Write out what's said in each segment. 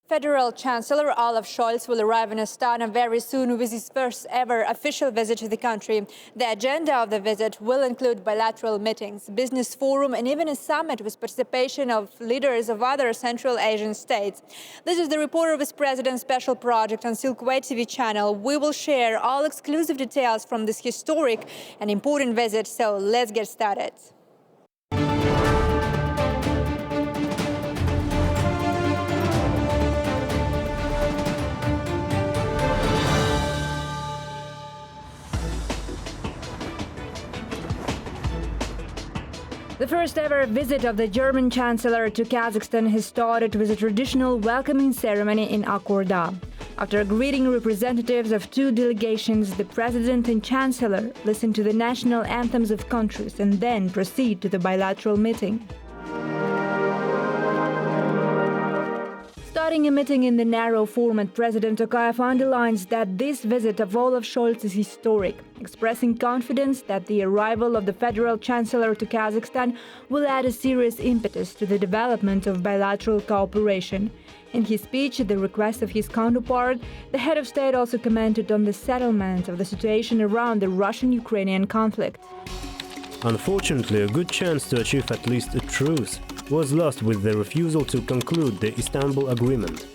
Federal Chancellor Olaf Scholz will arrive in Astana very soon with his first ever official visit to the country. The agenda of the visit will include bilateral meetings, business forum and even a summit with participation of leaders of other Central Asian states. This is the report of Vice President's special project on Silkway TV channel. We will share all exclusive details from this historic and important visit, so let's get started. The first ever visit of the German Chancellor to Kazakhstan has started with a traditional welcoming ceremony in Akorda. After greeting representatives of two delegations, the President and Chancellor listen to the national anthems of countries and then proceed to the bilateral meeting. Starting a meeting in the narrow format, President Tokayev underlines that this visit of Olaf Scholz is historic, expressing confidence that the arrival of the Federal Chancellor to Kazakhstan will add a serious impetus to the development of bilateral cooperation. In his speech at the request of his counterpart, the head of state also commented on the settlement of the situation around the Russian-Ukrainian conflict. Unfortunately, a good chance to achieve at least a truce was lost with the refusal to conclude the Istanbul Agreement.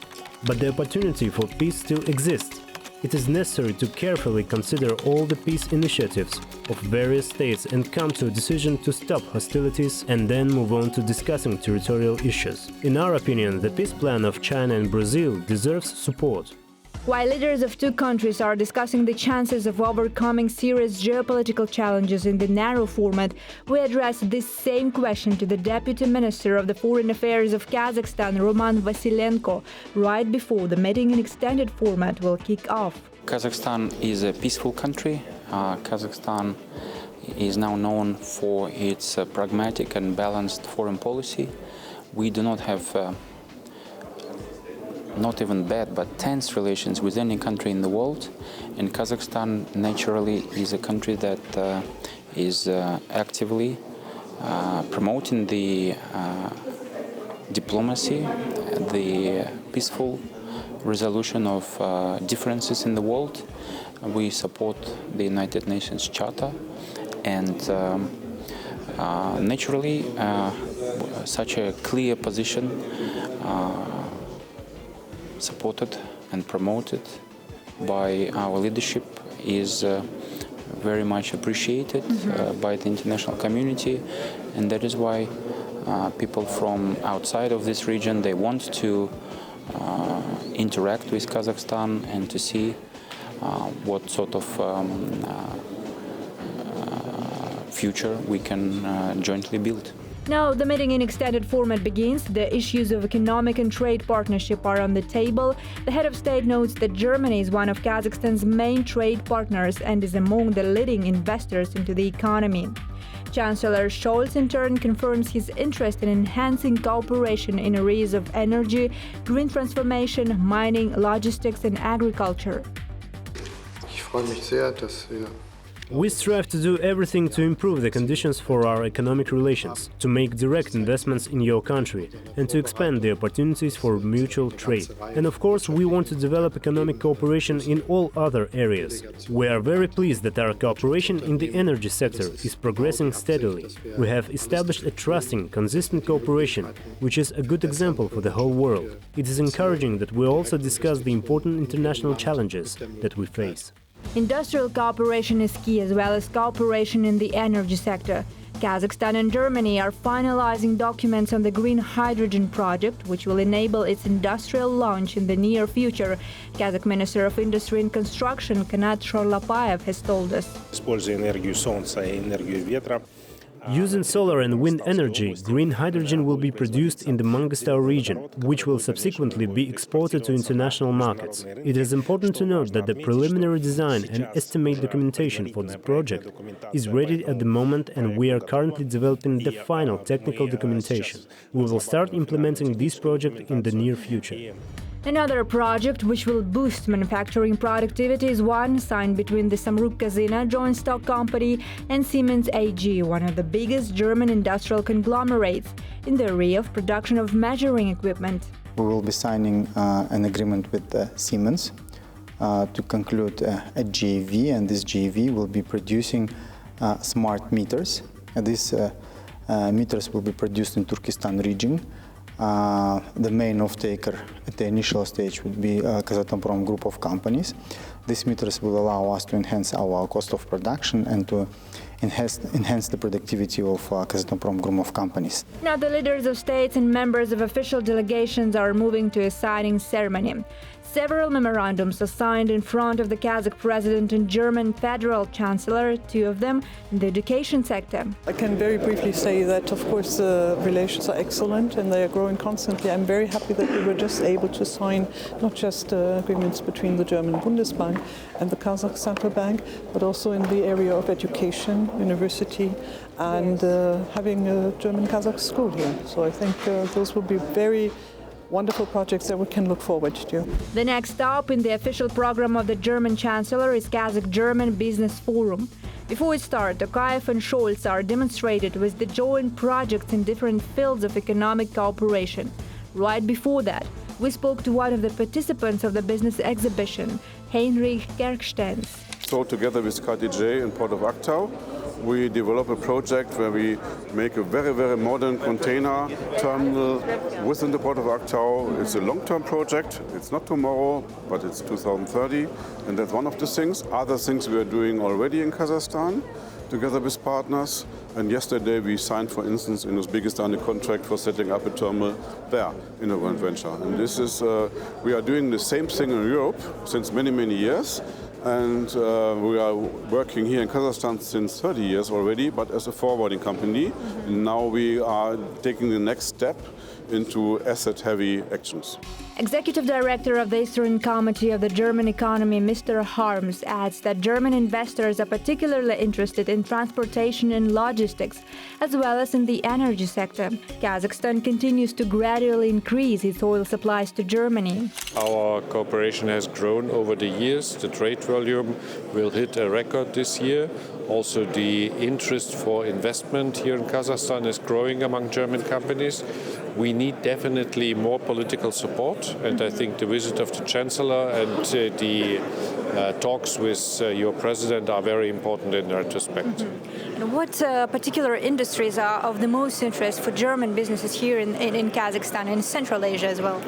But the opportunity for peace still exists. It is necessary to carefully consider all the peace initiatives of various states and come to a decision to stop hostilities and then move on to discussing territorial issues. In our opinion, the peace plan of China and Brazil deserves support. While leaders of two countries are discussing the chances of overcoming serious geopolitical challenges in the narrow format, we addressed this same question to the Deputy Minister of the Foreign Affairs of Kazakhstan, Roman Vasilenko, right before the meeting in extended format will kick off. Kazakhstan is a peaceful country. Kazakhstan is now known for its pragmatic and balanced foreign policy. We do not have not even bad, but tense relations with any country in the world. And Kazakhstan naturally is a country that is actively promoting the diplomacy, the peaceful resolution of differences in the world. We support the United Nations Charter, and naturally such a clear position supported and promoted by our leadership is very much appreciated by the international community, and that is why people from outside of this region, they want to interact with Kazakhstan and to see what sort of future we can jointly build. Now the meeting in extended format begins. The issues of economic and trade partnership are on the table. The head of state notes that Germany is one of Kazakhstan's main trade partners and is among the leading investors into the economy. Chancellor Scholz in turn confirms his interest in enhancing cooperation in areas of energy, green transformation, mining, logistics and agriculture. We strive to do everything to improve the conditions for our economic relations, to make direct investments in your country, and to expand the opportunities for mutual trade. And of course, we want to develop economic cooperation in all other areas. We are very pleased that our cooperation in the energy sector is progressing steadily. We have established a trusting, consistent cooperation, which is a good example for the whole world. It is encouraging that we also discuss the important international challenges that we face. Industrial cooperation is key, as well as cooperation in the energy sector. Kazakhstan and Germany are finalizing documents on the green hydrogen project, which will enable its industrial launch in the near future. Kazakh Minister of Industry and Construction Kanat Shorlapayev has told us. Using solar and wind energy, green hydrogen will be produced in the Mangostau region, which will subsequently be exported to international markets. It is important to note that the preliminary design and estimate documentation for this project is ready at the moment, and we are currently developing the final technical documentation. We will start implementing this project in the near future. Another project which will boost manufacturing productivity is one signed between the Samruk Kazyna joint stock company and Siemens AG, one of the biggest German industrial conglomerates, in the area of production of measuring equipment. we will be signing an agreement with Siemens to conclude a JV, and this JV will be producing smart meters. These meters will be produced in Turkestan region. The main off-taker at the initial stage would be Kazatomprom group of companies. These meters will allow us to enhance our cost of production and to enhance the productivity of Kazatomprom group of companies. Now the leaders of states and members of official delegations are moving to a signing ceremony. Several memorandums are signed in front of the Kazakh president and German federal chancellor, two of them in the education sector. I can very briefly say that, of course, the relations are excellent and they are growing constantly. I'm very happy that we were just able to sign not just agreements between the German Bundesbank and the Kazakh Central Bank, but also in the area of education, university, and having a German-Kazakh school here. So I think those will be very wonderful projects that we can look forward to. The next stop in the official program of the German Chancellor is Kazakh-German Business Forum. Before it starts, Tokayev and Scholz are demonstrated with the joint projects in different fields of economic cooperation. Right before that, we spoke to one of the participants of the business exhibition, Heinrich Kerkstens. So together with KTJ in Port of Aktau, we develop a project where we make a very, very modern container terminal within the Port of Aktau. It's a long-term project. It's not tomorrow, but it's 2030. And that's one of the things. Other things we are doing already in Kazakhstan together with partners. And yesterday we signed, for instance, in Uzbekistan a contract for setting up a terminal there in a joint venture. And this is, we are doing the same thing in Europe since many, many years. And we are working here in Kazakhstan since 30 years already, but as a forwarding company. And now we are taking the next step into asset-heavy actions. Executive Director of the Eastern Committee of the German Economy, Mr. Harms, adds that German investors are particularly interested in transportation and logistics, as well as in the energy sector. Kazakhstan continues to gradually increase its oil supplies to Germany. Our cooperation has grown over the years. The trade volume will hit a record this year. Also, the interest for investment here in Kazakhstan is growing among German companies. We need definitely more political support, and I think the visit of the Chancellor and the talks with your president are very important in that respect. And what particular industries are of the most interest for German businesses here in Kazakhstan and Central Asia as well?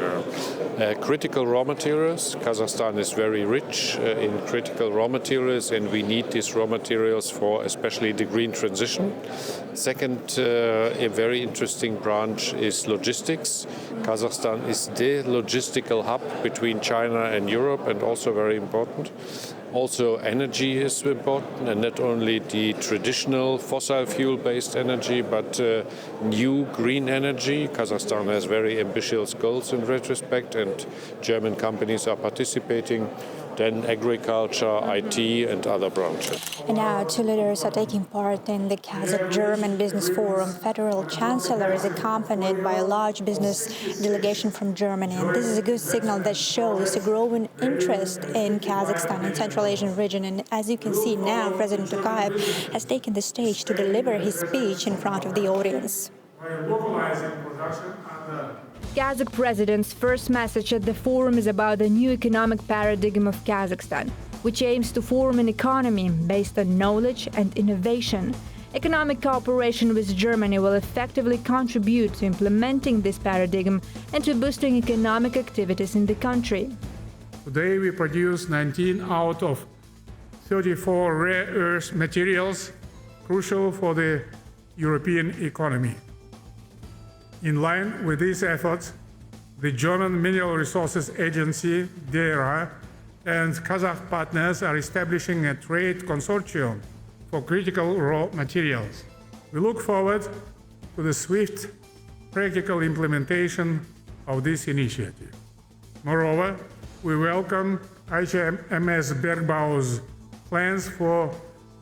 Critical raw materials. Kazakhstan is very rich in critical raw materials, and we need these raw materials for especially the green transition. Second, a very interesting branch is logistics. Kazakhstan is the logistical hub between China and Europe, and also very important. Also, energy is important, and not only the traditional fossil fuel-based energy, but new green energy. Kazakhstan has very ambitious goals in that respect, and German companies are participating. Then agriculture, IT, and other branches. And now two leaders are taking part in the Kazakh-German Business Forum. Federal Chancellor is accompanied by a large business delegation from Germany. And this is a good signal that shows a growing interest in Kazakhstan and Central Asian region. And as you can see now, President Tokayev has taken the stage to deliver his speech in front of the audience. Kazakh president's first message at the forum is about the new economic paradigm of Kazakhstan, which aims to form an economy based on knowledge and innovation. Economic cooperation with Germany will effectively contribute to implementing this paradigm and to boosting economic activities in the country. Today we produce 19 out of 34 rare earth materials crucial for the European economy. In line with these efforts, the German Mineral Resources Agency, DERA, and Kazakh partners are establishing a trade consortium for critical raw materials. We look forward to the swift, practical implementation of this initiative. Moreover, we welcome HMS Bergbau's plans for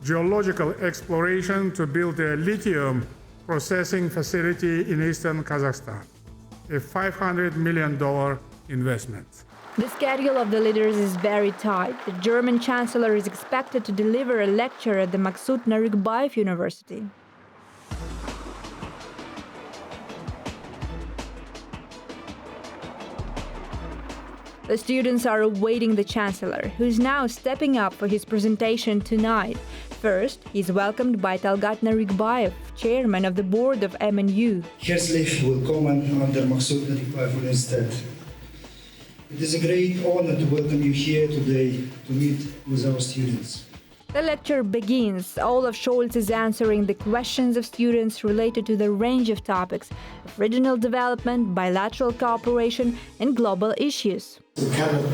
geological exploration to build a lithium processing facility in eastern Kazakhstan, a $500 million investment. The schedule of the leaders is very tight. The German Chancellor is expected to deliver a lecture at the Maksut Narikbayev University. The students are awaiting the Chancellor, who is now stepping up for his presentation tonight. First, he is welcomed by Talgat Narikbayev, chairman of the board of MNU. Herzlich willkommen an der Maksud Narikbayev Universität. It is a great honor to welcome you here today to meet with our students. The lecture begins. Olaf Scholz is answering the questions of students related to the range of topics of regional development, bilateral cooperation and global issues. We cannot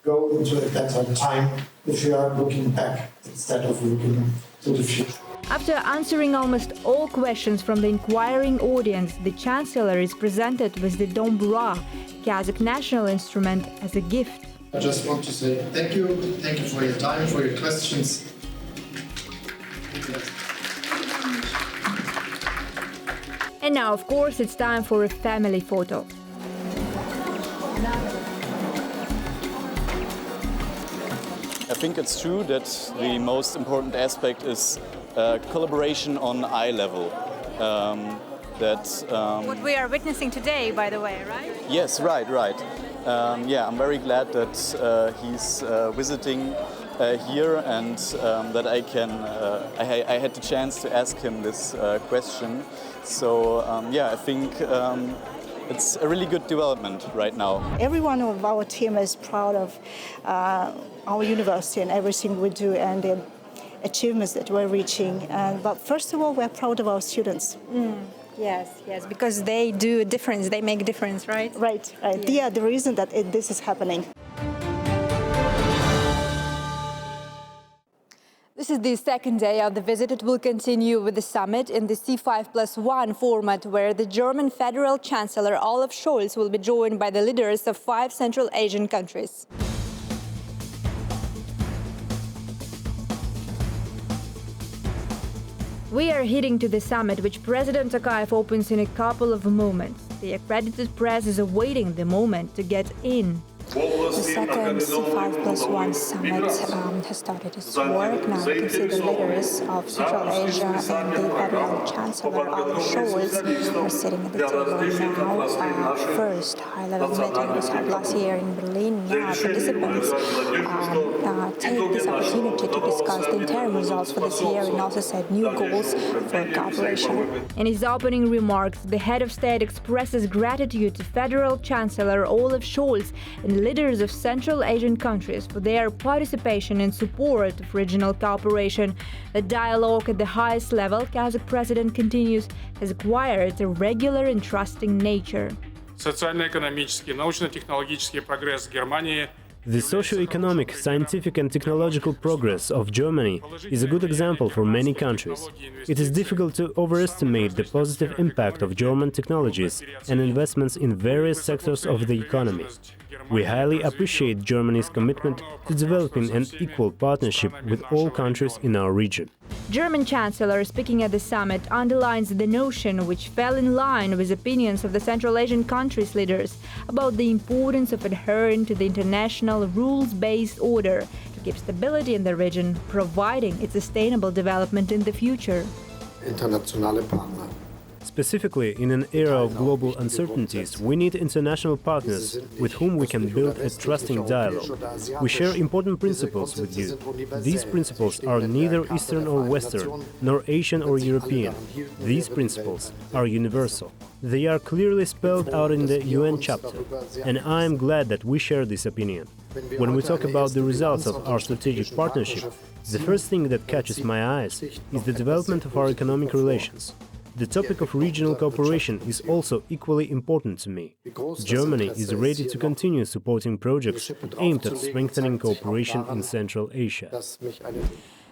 go into a better time if we are looking back instead of looking to the future. After answering almost all questions from the inquiring audience, the Chancellor is presented with the Dombura, Kazakh national instrument, as a gift. I just want to say thank you for your time, for your questions. And now, of course, it's time for a family photo. I think it's true that the most important aspect is collaboration on eye level. What we are witnessing today, by the way, right? Yes, right. I'm very glad that he's visiting here and that I had the chance to ask him this question. So I think it's a really good development right now. Everyone of our team is proud of our university and everything we do and the achievements that we're reaching. But first of all, we're proud of our students. Yes, because they do a difference, they make a difference, right? Right. Yeah. They are the reason that this is happening. This is the second day of the visit. It will continue with the summit in the C5+1 format, where the German Federal Chancellor Olaf Scholz will be joined by the leaders of 5 Central Asian countries. We are heading to the summit, which President Tokayev opens in a couple of moments. The accredited press is awaiting the moment to get in. The second C5+1 summit has started its work. Now you can see the leaders of Central Asia and the Federal Chancellor Olaf Scholz are sitting at the table now. First high-level meeting was held last year in Berlin. Now participants take this opportunity to discuss the interim results for this year and also set new goals for cooperation. In his opening remarks, the head of state expresses gratitude to Federal Chancellor Olaf Scholz and leaders of Central Asian countries for their participation and support of regional cooperation. The dialogue at the highest level, Kazakh president continues, has acquired a regular and trusting nature. Социально-экономический, научно-технологический прогресс Германии. The socio-economic, scientific and technological progress of Germany is a good example for many countries. It is difficult to overestimate the positive impact of German technologies and investments in various sectors of the economy. We highly appreciate Germany's commitment to developing an equal partnership with all countries in our region. German Chancellor, speaking at the summit, underlines the notion, which fell in line with opinions of the Central Asian countries' leaders, about the importance of adhering to the international rules-based order to keep stability in the region, providing its sustainable development in the future. Internationale Partner. Specifically, in an era of global uncertainties, we need international partners with whom we can build a trusting dialogue. We share important principles with you. These principles are neither Eastern or Western, nor Asian or European. These principles are universal. They are clearly spelled out in the UN chapter, and I am glad that we share this opinion. When we talk about the results of our strategic partnership, the first thing that catches my eyes is the development of our economic relations. The topic of regional cooperation is also equally important to me. Germany is ready to continue supporting projects aimed at strengthening cooperation in Central Asia.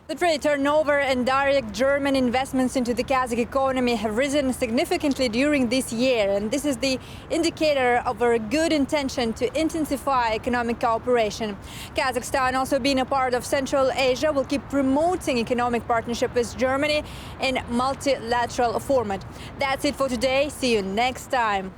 The trade turnover and direct German investments into the Kazakh economy have risen significantly during this year, and this is the indicator of a good intention to intensify economic cooperation. Kazakhstan, also being a part of Central Asia, will keep promoting economic partnership with Germany in multilateral format. That's it for today. See you next time.